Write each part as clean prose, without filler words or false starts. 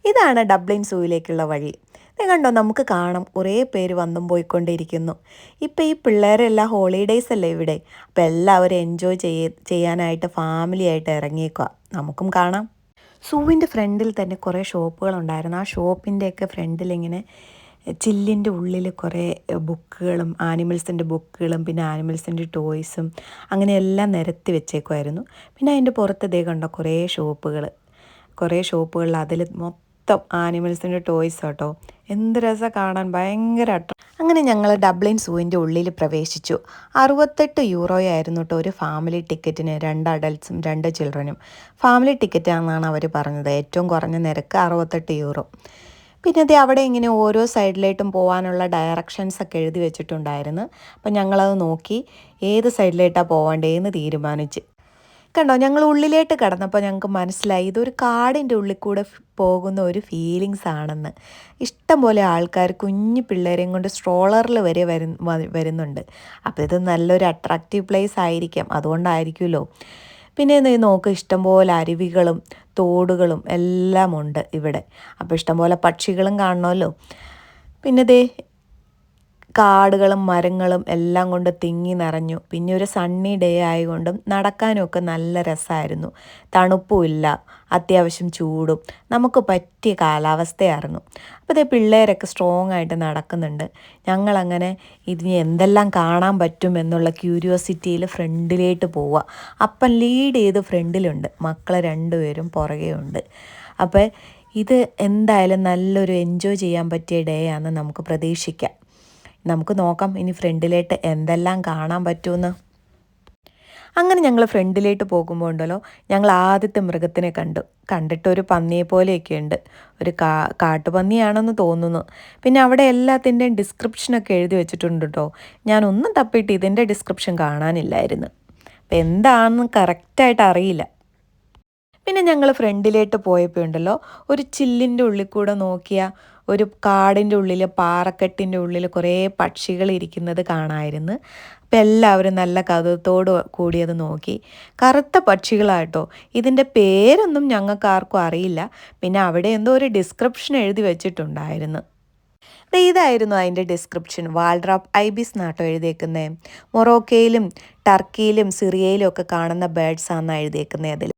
ഇതാണ് ഡബ്ലിൻ സൂവിലേക്കുള്ള വഴി. ഇത് കണ്ടോ, നമുക്ക് കാണാം കുറേ പേര് വന്നും പോയിക്കൊണ്ടിരിക്കുന്നു. ഇപ്പം ഈ പിള്ളേരെല്ലാം ഹോളിഡേയ്സ് അല്ലേ ഇവിടെ, അപ്പോൾ എല്ലാവരും എൻജോയ് ചെയ്യാനായിട്ട് ഫാമിലി ആയിട്ട് ഇറങ്ങിയേക്കുക. നമുക്കും കാണാം. സൂവിൻ്റെ ഫ്രണ്ടിൽ തന്നെ കുറേ ഷോപ്പുകളുണ്ടായിരുന്നു. ആ ഷോപ്പിൻ്റെയൊക്കെ ഫ്രണ്ടിലിങ്ങനെ ചില്ലിൻ്റെ ഉള്ളിൽ കുറേ ബുക്കുകളും ആനിമൽസിൻ്റെ ബുക്കുകളും പിന്നെ ആനിമൽസിൻ്റെ ടോയ്സും അങ്ങനെയെല്ലാം നിരത്തി വെച്ചേക്കുമായിരുന്നു. പിന്നെ അതിൻ്റെ പുറത്ത് ദേ കണ്ടോ കുറേ ഷോപ്പുകളിൽ അതിൽ മൊത്തം ആനിമൽസിൻ്റെ ടോയ്സ് കേട്ടോ. എന്ത് രസം കാണാൻ, ഭയങ്കര അങ്ങനെ ഞങ്ങൾ ഡബ്ലിൻ സൂവിൻ്റെ ഉള്ളിൽ പ്രവേശിച്ചു. 68 യൂറോയായിരുന്നു കേട്ടോ ഒരു ഫാമിലി ടിക്കറ്റിന്, 2 അഡൽട്ട്സും 2 ചിൽഡ്രനും. ഫാമിലി ടിക്കറ്റാണെന്നാണ് അവർ പറഞ്ഞത്. ഏറ്റവും കുറഞ്ഞ നിരക്ക് 68 യൂറോ. പിന്നെ അത് അവിടെ ഇങ്ങനെ ഓരോ സൈഡിലായിട്ടും പോകാനുള്ള ഡയറക്ഷൻസ് ഒക്കെ എഴുതി വെച്ചിട്ടുണ്ടായിരുന്നു. അപ്പം ഞങ്ങളത് നോക്കി ഏത് സൈഡിലായിട്ടാണ് പോകേണ്ടതെന്ന് തീരുമാനിച്ച്. കണ്ടോ, ഞങ്ങൾ ഉള്ളിലേക്ക് കടന്നപ്പോൾ ഞങ്ങൾക്ക് മനസ്സിലായി ഇതൊരു കാടിൻ്റെ ഉള്ളിൽ കൂടെ പോകുന്ന ഒരു ഫീലിങ്സ് ആണെന്ന്. ഇഷ്ടംപോലെ ആൾക്കാർ കുഞ്ഞു പിള്ളേരെയും കൊണ്ട് സ്ട്രോളറിൽ വരെ വരുന്നുണ്ട്. അപ്പോൾ ഇത് നല്ലൊരു അട്രാക്റ്റീവ് പ്ലേസ് ആയിരിക്കാം, അതുകൊണ്ടായിരിക്കുമല്ലോ. പിന്നെ നോക്ക്, ഇഷ്ടംപോലെ അരുവികളും തോടുകളും എല്ലാം ഉണ്ട് ഇവിടെ. അപ്പോൾ ഇഷ്ടംപോലെ പക്ഷികളും കാണണമല്ലോ. പിന്നെ ദേ കാടുകളും മരങ്ങളും എല്ലാം കൊണ്ട് തിങ്ങി നിറഞ്ഞു. പിന്നെ ഒരു സണ്ണി ഡേ ആയതുകൊണ്ടും നടക്കാനുമൊക്കെ നല്ല രസമായിരുന്നു. തണുപ്പുമില്ല, അത്യാവശ്യം ചൂടും, നമുക്ക് പറ്റിയ കാലാവസ്ഥയായിരുന്നു. അപ്പോൾ ഇതേ പിള്ളേരൊക്കെ സ്ട്രോങ് ആയിട്ട് നടക്കുന്നുണ്ട്. ഞങ്ങളങ്ങനെ ഇതിന് എന്തെല്ലാം കാണാൻ പറ്റും എന്നുള്ള ക്യൂരിയോസിറ്റിയിൽ ഫ്രണ്ടിലേക്ക് പോവുക. അപ്പം ലീഡ് ചെയ്ത് ഫ്രണ്ടിലുണ്ട്, മക്കൾ 2 പേരും പുറകെ ഉണ്ട്. അപ്പോൾ ഇത് എന്തായാലും നല്ലൊരു എൻജോയ് ചെയ്യാൻ പറ്റിയ ഡേ ആണെന്ന് നമുക്ക് പ്രതീക്ഷിക്കാം. നമുക്ക് നോക്കാം ഇനി ഫ്രണ്ടിലേക്ക് എന്തെല്ലാം കാണാൻ പറ്റുമെന്ന്. അങ്ങനെ ഞങ്ങൾ ഫ്രണ്ടിലേക്ക് പോകുമ്പോൾ ഉണ്ടല്ലോ, ഞങ്ങൾ ആദ്യത്തെ മൃഗത്തിനെ കണ്ടിട്ടൊരു പന്നിയെ പോലെയൊക്കെ ഉണ്ട്. ഒരു കാട്ടുപന്നിയാണെന്ന് തോന്നുന്നു. പിന്നെ അവിടെ എല്ലാത്തിൻ്റെയും ഡിസ്ക്രിപ്ഷനൊക്കെ എഴുതി വെച്ചിട്ടുണ്ട് കേട്ടോ. ഞാനൊന്നും തപ്പിയിട്ട് ഇതിൻ്റെ ഡിസ്ക്രിപ്ഷൻ കാണാനില്ലായിരുന്നു. അപ്പം എന്താണെന്ന് കറക്റ്റായിട്ട് അറിയില്ല. പിന്നെ ഞങ്ങൾ ഫ്രണ്ടിലേക്ക് പോയപ്പോൾ ഉണ്ടല്ലോ, ഒരു ചില്ലിൻ്റെ ഉള്ളിൽ കൂടെ നോക്കിയാൽ ഒരു കാടിൻ്റെ ഉള്ളിൽ പാറക്കെട്ടിൻ്റെ ഉള്ളിൽ കുറേ പക്ഷികൾ ഇരിക്കുന്നത് കാണാമായിരുന്നു. അപ്പം എല്ലാവരും നല്ല കൗതുകത്തോട് കൂടിയത് നോക്കി. കറുത്ത പക്ഷികളാട്ടോ. ഇതിൻ്റെ പേരൊന്നും ഞങ്ങൾക്ക് ആർക്കും അറിയില്ല. പിന്നെ അവിടെ എന്തോ ഒരു ഡിസ്ക്രിപ്ഷൻ എഴുതി വെച്ചിട്ടുണ്ടായിരുന്നു. ഇതായിരുന്നു അതിൻ്റെ ഡിസ്ക്രിപ്ഷൻ. വാൾഡ്രാപ്പ് ഐബിസ് എന്നാട്ടോ എഴുതിയേക്കുന്നത്. മൊറോക്കയിലും ടർക്കിയിലും സിറിയയിലും ഒക്കെ കാണുന്ന ബേർഡ്സ് ആണെന്നാണ് എഴുതിയേക്കുന്നത് അതിൽ.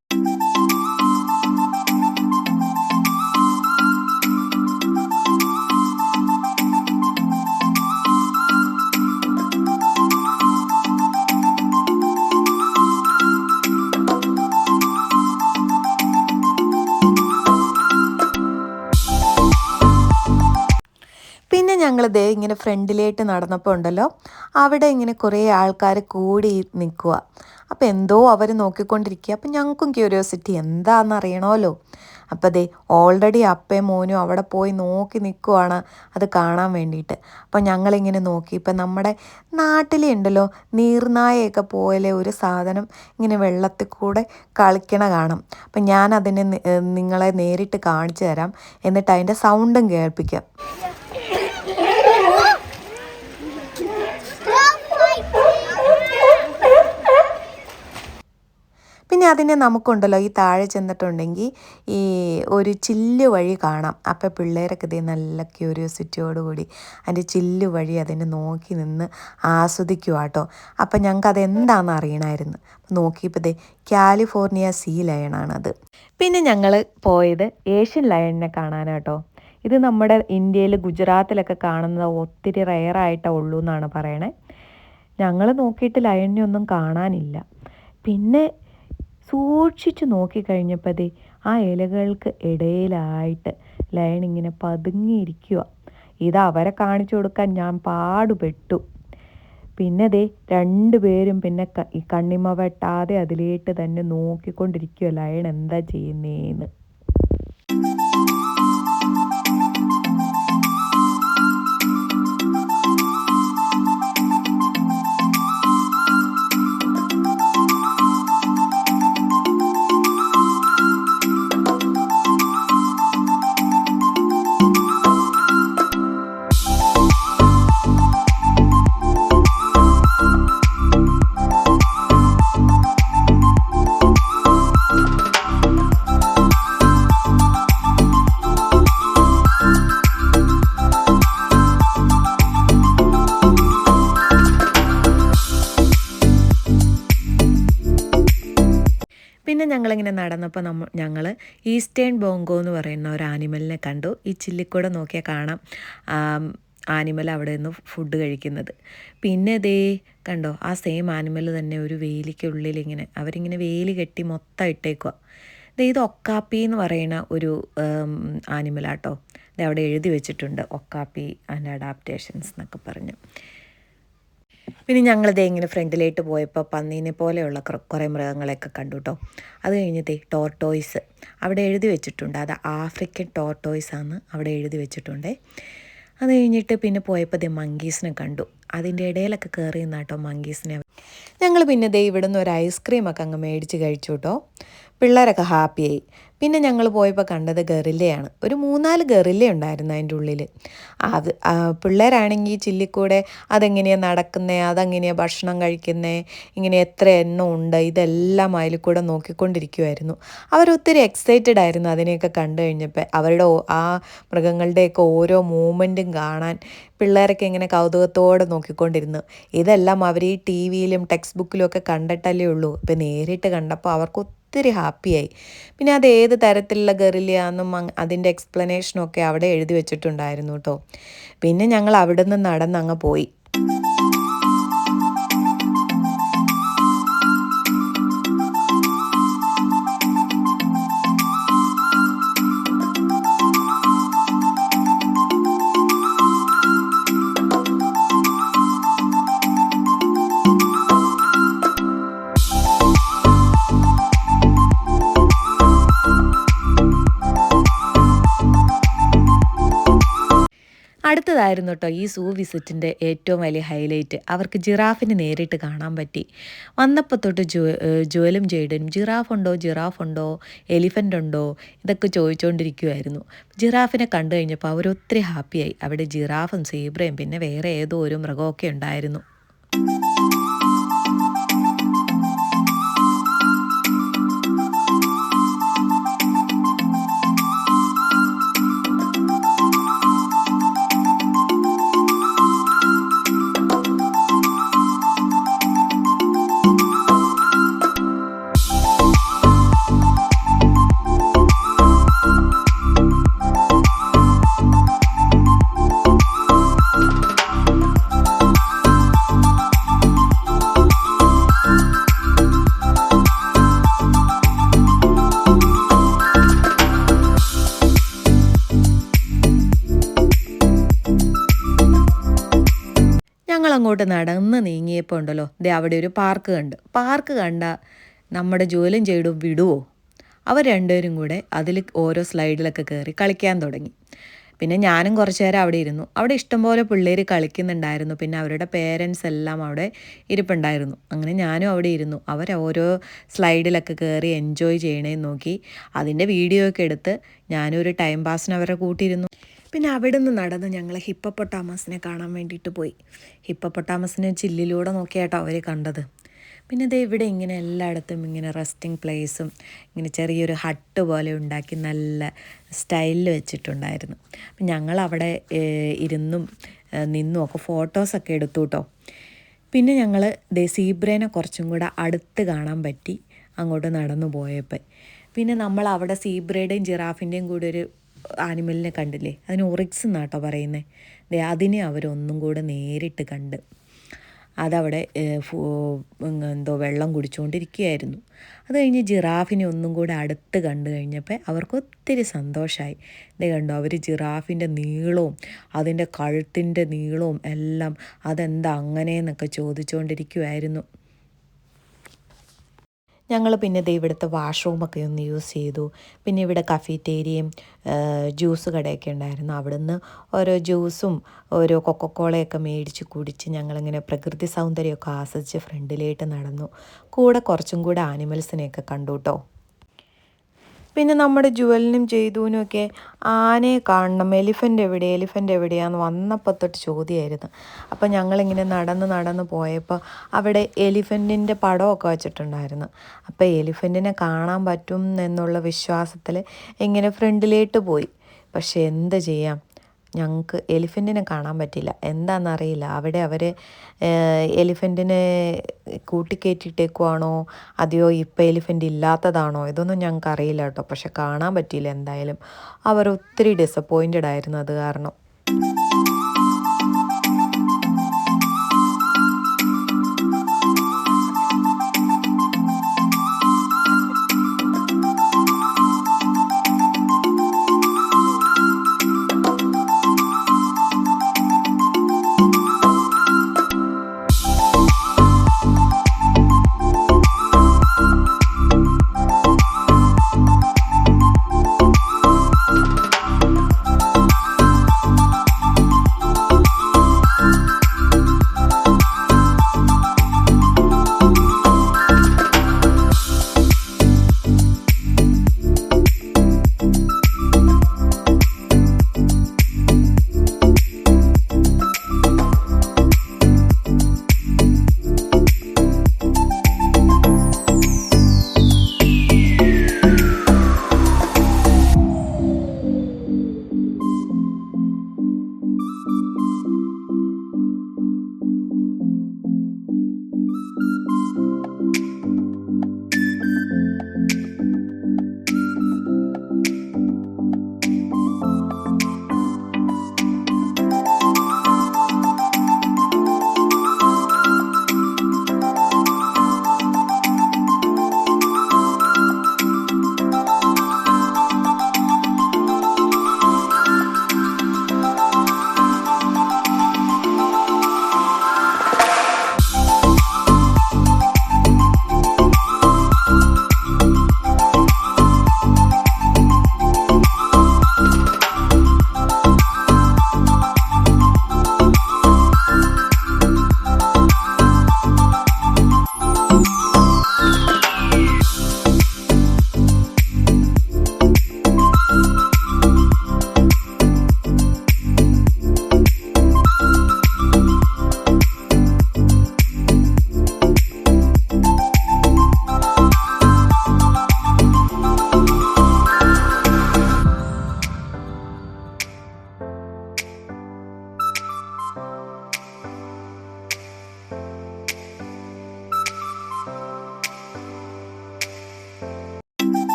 പിന്നെ ഞങ്ങൾ ദേ ഇങ്ങനെ ഫ്രണ്ടിലേക്ക് നടന്നപ്പോൾ ഉണ്ടല്ലോ, അവിടെ ഇങ്ങനെ കുറേ ആൾക്കാർ കൂടി നിൽക്കുക. അപ്പോൾ എന്തോ അവർ നോക്കിക്കൊണ്ടിരിക്കുക. അപ്പം ഞങ്ങൾക്കും ക്യൂരിയോസിറ്റി എന്താണെന്ന് അറിയണമല്ലോ. അപ്പോൾ ദേ ഓൾറെഡി അപ്പയും മോനും അവിടെ പോയി നോക്കി നിൽക്കുവാണ് അത് കാണാൻ വേണ്ടിയിട്ട്. അപ്പോൾ ഞങ്ങളിങ്ങനെ നോക്കി. ഇപ്പം നമ്മുടെ നാട്ടിലെ ഉണ്ടല്ലോ നീർനായയൊക്കെ പോലെ ഒരു സാധനം ഇങ്ങനെ വെള്ളത്തിൽ കൂടെ കളിക്കണ കാണാം. അപ്പം ഞാനതിനെ നിങ്ങളെ നേരിട്ട് കാണിച്ചു തരാം, എന്നിട്ട് അതിൻ്റെ സൗണ്ടും കേൾപ്പിക്കാം. പിന്നെ അതിനെ നമുക്കുണ്ടല്ലോ ഈ താഴെ ചെന്നിട്ടുണ്ടെങ്കിൽ ഈ ഒരു ചില്ല് വഴി കാണാം. അപ്പം പിള്ളേരൊക്കെ ഇതേ നല്ല ക്യൂരിയോസിറ്റിയോടുകൂടി അതിൻ്റെ ചില്ല് വഴി അതിനെ നോക്കി നിന്ന് ആസ്വദിക്കുക കേട്ടോ. അപ്പം ഞങ്ങൾക്ക് അതെന്താണെന്ന് അറിയണമായിരുന്നു. നോക്കിയപ്പോൾ ഇതേ കാലിഫോർണിയ സീ ലയണാണത്. പിന്നെ ഞങ്ങൾ പോയത് ഏഷ്യൻ ലയണിനെ കാണാനാട്ടോ. ഇത് നമ്മുടെ ഇന്ത്യയിൽ ഗുജറാത്തിലൊക്കെ കാണുന്നത് ഒത്തിരി റെയറായിട്ടേ ഉള്ളൂ എന്നാണ് പറയണേ. ഞങ്ങൾ നോക്കിയിട്ട് ലയണിനെ ഒന്നും കാണാനില്ല. പിന്നെ സൂക്ഷിച്ച് നോക്കിക്കഴിഞ്ഞപ്പോൾ ആ ഇലകൾക്ക് ഇടയിലായിട്ട് ലയൺ ഇങ്ങനെ പതുങ്ങിയിരിക്കുക. ഇത് അവരെ കാണിച്ചു കൊടുക്കാൻ ഞാൻ പാടുപെട്ടു. പിന്നെ 2 പേരും പിന്നെ ഈ കണ്ണിമ വെട്ടാതെ അതിലേട്ട് തന്നെ നോക്കിക്കൊണ്ടിരിക്കുക ലയൺ എന്താ ചെയ്യുന്നേന്ന്. ഞങ്ങളിങ്ങനെ നടന്നപ്പോൾ ഞങ്ങൾ ഈസ്റ്റേൺ ബോങ്കോ എന്ന് പറയുന്ന ഒരു ആനിമലിനെ കണ്ടു. ഈ ചില്ലിക്കൂടെ നോക്കിയാൽ കാണാം ആനിമൽ അവിടെ നിന്ന് ഫുഡ് കഴിക്കുന്നത്. പിന്നെ ദേ കണ്ടോ, ആ സെയിം ആനിമൽ തന്നെ ഒരു വേലിക്കുള്ളിൽ ഇങ്ങനെ അവരിങ്ങനെ വേലി കെട്ടി മൊത്തം ഇട്ടേക്കുക. ഇത് ഒക്കാപ്പി എന്ന് പറയുന്ന ഒരു ആനിമലാട്ടോ. ഇത് അവിടെ എഴുതി വെച്ചിട്ടുണ്ട് ഒക്കാപ്പി ആൻഡ് അഡാപ്റ്റേഷൻസ് എന്നൊക്കെ പറഞ്ഞു. പിന്നെ ഞങ്ങളിതേ ഇങ്ങനെ ഫ്രണ്ടിലേക്ക് പോയപ്പോൾ പന്നീനെ പോലെയുള്ള കുറേ മൃഗങ്ങളെയൊക്കെ കണ്ടു കേട്ടോ. അത് കഴിഞ്ഞതേ ടോർട്ടോയ്സ് അവിടെ എഴുതി വെച്ചിട്ടുണ്ട്. അത് ആഫ്രിക്കൻ ടോർട്ടോയ്സ് ആണ് അവിടെ എഴുതി വെച്ചിട്ടുണ്ട്. അത് കഴിഞ്ഞിട്ട് പിന്നെ പോയപ്പോൾ ദേ മങ്കീസിനെ കണ്ടു. അതിൻ്റെ ഇടയിലൊക്കെ കയറി നിന്നാട്ടോ മങ്കീസിനെ. ഞങ്ങൾ പിന്നെ ദേ ഇവിടെ നിന്ന് ഒരു ഐസ്ക്രീമൊക്കെ അങ്ങ് മേടിച്ച് കഴിച്ചു കേട്ടോ. പിള്ളേരൊക്കെ ഹാപ്പിയായി. പിന്നെ ഞങ്ങൾ പോയപ്പോൾ കണ്ടത് ഗറില്ലയാണ്. ഒരു 3-4 ഗറില്ല ഉണ്ടായിരുന്നു അതിൻ്റെ ഉള്ളിൽ. അത് പിള്ളേരാണെങ്കിൽ ചില്ലിക്കൂടെ അതെങ്ങനെയാണ് നടക്കുന്നത്, അതെങ്ങനെയാണ് ഭക്ഷണം കഴിക്കുന്നത്, ഇങ്ങനെ എത്ര എണ്ണം ഉണ്ട്, ഇതെല്ലാം അതിൽ കൂടെ നോക്കിക്കൊണ്ടിരിക്കുമായിരുന്നു. അവരൊത്തിരി എക്സൈറ്റഡ് ആയിരുന്നു അതിനെയൊക്കെ കണ്ടു കഴിഞ്ഞപ്പോൾ. അവരുടെ ആ മൃഗങ്ങളുടെയൊക്കെ ഓരോ മൂവ്മെൻറ്റും കാണാൻ പിള്ളേരൊക്കെ ഇങ്ങനെ കൗതുകത്തോടെ നോക്കിക്കൊണ്ടിരുന്നു. ഇതെല്ലാം അവർ ഈ ടി വിയിലും ടെക്സ്റ്റ് ബുക്കിലും ഒക്കെ കണ്ടിട്ടല്ലേ ഉള്ളൂ. ഇപ്പം നേരിട്ട് കണ്ടപ്പോൾ അവർക്ക് ഒത്തിരി ഹാപ്പിയായി. പിന്നെ അത് ഏത് തരത്തിലുള്ള ഗറില്ലയാണെന്നും അതിൻ്റെ എക്സ്പ്ലനേഷനൊക്കെ അവിടെ എഴുതി വെച്ചിട്ടുണ്ടായിരുന്നു കേട്ടോ. പിന്നെ ഞങ്ങൾ അവിടെ നിന്ന് നടന്നങ്ങ് പോയി. അടുത്തതായിരുന്നു കേട്ടോ ഈ സൂ വിസിറ്റിൻ്റെ ഏറ്റവും വലിയ ഹൈലൈറ്റ്. അവർക്ക് ജിറാഫിനെ നേരിട്ട് കാണാൻ പറ്റി. വന്നപ്പോൾ തൊട്ട് ജുവലും ജെയ്ഡനും ജിറാഫ് ഉണ്ടോ എലിഫൻ്റ് ഉണ്ടോ ഇതൊക്കെ ചോദിച്ചുകൊണ്ടിരിക്കുമായിരുന്നു. ജിറാഫിനെ കണ്ടു കഴിഞ്ഞപ്പോൾ അവരൊത്തിരി ഹാപ്പിയായി. അവിടെ ജിറാഫും സീബ്രയും പിന്നെ വേറെ ഏതോ ഒരു മൃഗമൊക്കെ ഉണ്ടായിരുന്നു. ഞങ്ങളങ്ങോട്ട് നടന്ന് നീങ്ങിയപ്പോൾ ഉണ്ടല്ലോ ദേ അവിടെ ഒരു പാർക്ക് കണ്ട നമ്മുടെ ജോലും ചെയ്ടും വിടുവോ. അവർ രണ്ടുപേരും കൂടെ അതിൽ ഓരോ സ്ലൈഡിലൊക്കെ കയറി കളിക്കാൻ തുടങ്ങി. പിന്നെ ഞാനും കുറച്ച് നേരം അവിടെ ഇരുന്നു. അവിടെ ഇഷ്ടംപോലെ പിള്ളേർ കളിക്കുന്നുണ്ടായിരുന്നു. പിന്നെ അവരുടെ പേരൻസ് എല്ലാം അവിടെ ഇരിപ്പുണ്ടായിരുന്നു. അങ്ങനെ ഞാനും അവിടെ ഇരുന്നു. അവർ ഓരോ സ്ലൈഡിലൊക്കെ കയറി എൻജോയ് ചെയ്യണേന്ന് നോക്കി. അതിൻ്റെ വീഡിയോ ഒക്കെ എടുത്ത് ഞാനും ഒരു ടൈം പാസിന് അവരെ കൂട്ടിയിരുന്നു. പിന്നെ അവിടെ നിന്ന് നടന്ന് ഞങ്ങൾ ഹിപ്പപ്പൊട്ടാമസിനെ കാണാൻ വേണ്ടിയിട്ട് പോയി. ഹിപ്പപ്പൊട്ടാമസിനെ ചില്ലിലൂടെ നോക്കിയാട്ടോ അവർ കണ്ടത്. പിന്നെ ഇത് ഇവിടെ ഇങ്ങനെ എല്ലായിടത്തും ഇങ്ങനെ റെസ്റ്റിംഗ് പ്ലേസും ഇങ്ങനെ ചെറിയൊരു ഹട്ട് പോലെ ഉണ്ടാക്കി നല്ല സ്റ്റൈലിൽ വെച്ചിട്ടുണ്ടായിരുന്നു. അപ്പം ഞങ്ങളവിടെ ഇരുന്നും നിന്നും ഒക്കെ ഫോട്ടോസൊക്കെ എടുത്തു കേട്ടോ. പിന്നെ ഞങ്ങൾ സീബ്രേനെ കുറച്ചും കൂടെ അടുത്ത് കാണാൻ പറ്റി അങ്ങോട്ട് നടന്നു പോയപ്പോൾ. പിന്നെ നമ്മൾ അവിടെ സീബ്രയുടെയും ജിറാഫിൻ്റെയും കൂടെ ഒരു ആനിമലിനെ കണ്ടില്ലേ, അതിന് ഒറിക്സ് എന്നാട്ടോ പറയുന്നത്. അതിനെ അവരൊന്നും കൂടെ നേരിട്ട് കണ്ട്. അതവിടെ എന്തോ വെള്ളം കുടിച്ചുകൊണ്ടിരിക്കുകയായിരുന്നു. അത് കഴിഞ്ഞ് ജിറാഫിനെ ഒന്നും കൂടെ അടുത്ത് കണ്ടു കഴിഞ്ഞപ്പോൾ അവർക്ക് ഒത്തിരി സന്തോഷമായി. ഇതേ കണ്ടോ, അവർ ജിറാഫിൻ്റെ നീളവും അതിൻ്റെ കഴുത്തിൻ്റെ നീളവും എല്ലാം അതെന്താ അങ്ങനെയെന്നൊക്കെ ചോദിച്ചുകൊണ്ടിരിക്കുമായിരുന്നു. ഞങ്ങൾ പിന്നെ ഇവിടുത്തെ വാഷ്റൂമൊക്കെ ഒന്ന് യൂസ് ചെയ്തു. പിന്നെ ഇവിടെ കഫീറ്റേരിയയും ജ്യൂസ് കടയൊക്കെ ഉണ്ടായിരുന്നു. അവിടുന്ന് ഓരോ ജ്യൂസും ഓരോ കൊക്കക്കോളയൊക്കെ മേടിച്ച് കുടിച്ച് ഞങ്ങളിങ്ങനെ പ്രകൃതി സൗന്ദര്യമൊക്കെ ആസ്വദിച്ച് ഫ്രണ്ടിലേക്ക് നടന്നു. കൂടെ കുറച്ചും കൂടെ ആനിമൽസിനെയൊക്കെ കണ്ടു കേട്ടോ. പിന്നെ നമ്മുടെ ജുവലിനും ജെയ്തുവിനും ഒക്കെ ആനയെ കാണണം, എലിഫൻ്റ് എവിടെയാന്ന് വന്നപ്പോൾ തൊട്ട് ചോദ്യമായിരുന്നു. അപ്പോൾ ഞങ്ങളിങ്ങനെ നടന്ന് പോയപ്പോൾ അവിടെ എലിഫൻറ്റിൻ്റെ പടമൊക്കെ വെച്ചിട്ടുണ്ടായിരുന്നു. അപ്പോൾ എലിഫൻറ്റിനെ കാണാൻ പറ്റും എന്നുള്ള വിശ്വാസത്തിൽ ഇങ്ങനെ ഫ്രണ്ടിലേക്ക് പോയി. പക്ഷേ എന്ത് ചെയ്യാം, ഞങ്ങൾക്ക് എലിഫൻറ്റിനെ കാണാൻ പറ്റില്ല. എന്താണെന്നറിയില്ല, അവിടെ അവർ എലിഫൻറ്റിനെ കൂട്ടിക്കയറ്റിയിട്ടേക്കുവാണോ അതെയോ ഇപ്പോൾ എലിഫൻറ്റ് ഇല്ലാത്തതാണോ ഇതൊന്നും ഞങ്ങൾക്ക് അറിയില്ല കേട്ടോ. പക്ഷെ കാണാൻ പറ്റിയില്ല. എന്തായാലും അവർ ഒത്തിരി ഡിസപ്പോയിൻറ്റഡ് ആയിരുന്നു അത് കാരണം.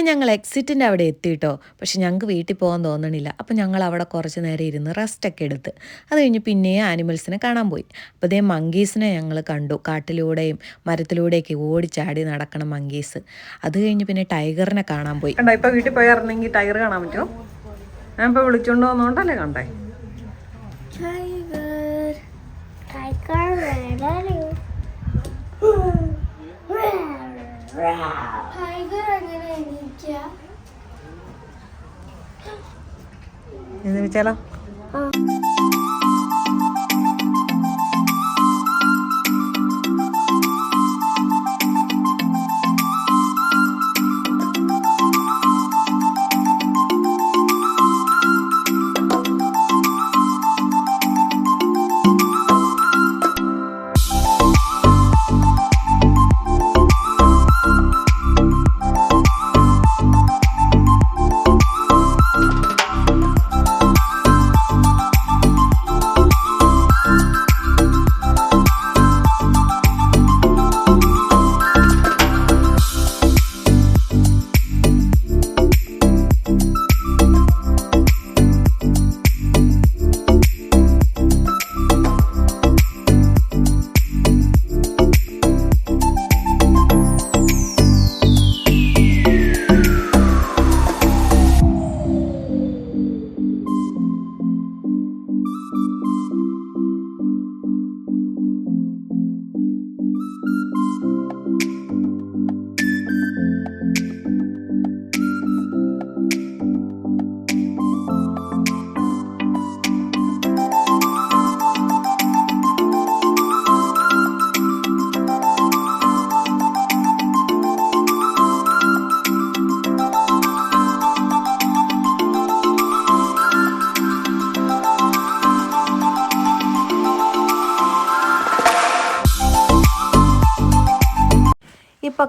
ഞങ്ങൾ എക്സിറ്റിൻ്റെ അവിടെ എത്തിയിട്ടോ. പക്ഷെ ഞങ്ങൾക്ക് വീട്ടിൽ പോകാൻ തോന്നണില്ല. അപ്പോൾ ഞങ്ങൾ അവിടെ കുറച്ച് നേരം ഇരുന്ന് റെസ്റ്റൊക്കെ എടുത്ത് അത് കഴിഞ്ഞ് പിന്നെയും ആനിമൽസിനെ കാണാൻ പോയി. അപ്പോൾ ഇതേ മങ്കീസിനെ ഞങ്ങൾ കണ്ടു. കാട്ടിലൂടെയും മരത്തിലൂടെയൊക്കെ ഓടിച്ചാടി നടക്കണം മങ്കീസ്. അത് കഴിഞ്ഞ് പിന്നെ ടൈഗറിനെ കാണാൻ പോയി. കണ്ടോ, ഇപ്പോൾ വീട്ടിൽ പോയായിരുന്നെങ്കിൽ ടൈഗർ കാണാൻ പറ്റുമോ? ഞാൻ ഇപ്പോൾ വിളിച്ചുകൊണ്ട് വന്നോണ്ടല്ലേ കണ്ടേ. ഇത് വെച്ചാലോ.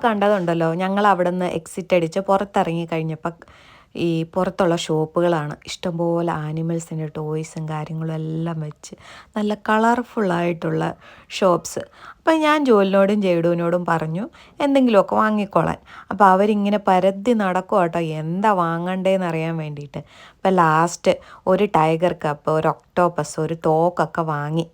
കണ്ടതുണ്ടല്ലോ, ഞങ്ങൾ അവിടെ നിന്ന് എക്സിറ്റ് അടിച്ച് പുറത്തിറങ്ങി കഴിഞ്ഞപ്പോൾ ഈ പുറത്തുള്ള ഷോപ്പുകളാണ് ഇഷ്ടംപോലെ ആനിമൽസിൻ്റെ ടോയ്സും കാര്യങ്ങളും എല്ലാം വെച്ച് നല്ല കളർഫുള്ളായിട്ടുള്ള ഷോപ്സ്. അപ്പം ഞാൻ ജോലിനോടും ജെയ്ഡുവിനോടും പറഞ്ഞു എന്തെങ്കിലുമൊക്കെ വാങ്ങിക്കോളാൻ. അപ്പോൾ അവരിങ്ങനെ പരതി നടക്കും കേട്ടോ എന്താ വാങ്ങണ്ടേന്ന് അറിയാൻ വേണ്ടിയിട്ട്. അപ്പോൾ ലാസ്റ്റ് ഒരു ടൈഗർ കപ്പ്, ഒരു ഒക്ടോപ്പസ്, ഒരു തോക്കൊക്കെ വാങ്ങി.